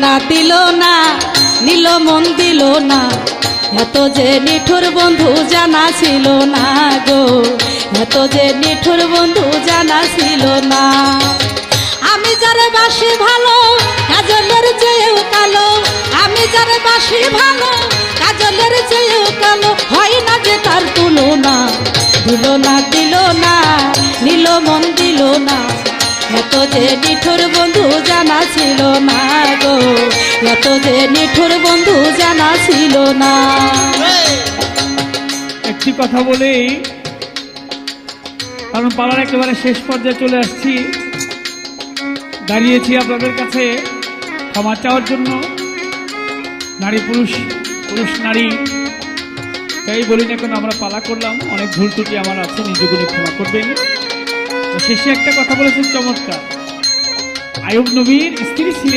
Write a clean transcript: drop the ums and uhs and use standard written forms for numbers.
না দিল না নিল মন দিল না, এত যে নিঠুর বন্ধু জানা ছিল না গো, এত যে নিঠুর বন্ধু জানা ছিল না। আমি যারে বাসি ভালো কাজলের চেয়েও কালো, আমি যারে বাসি ভালো কাজলের চেয়েও কালো, হয় না যে তার তুলনা। দিল না দিল না নিল মন দিল না, এত যে নিঠুর বন্ধু জানা ছিল না গো, এত যে নিঠুর বন্ধু জানা ছিল না। একটি কথা বলেই, কারণ পালার একেবারে শেষ পর্যায়ে চলে আসছি, দাঁড়িয়েছি আপনাদের কাছে ক্ষমা চাওয়ার জন্য। নারী পুরুষ, পুরুষ নারী তাই বলি না কেন, আমরা পালা করলাম, অনেক ভুল ত্রুটি আমার আছে, নিজেগুলো ক্ষমা করবেন। শেষে একটা কথা বলেছেন চমৎকার, আইয়ুব নবীর স্ত্রী ছিলেন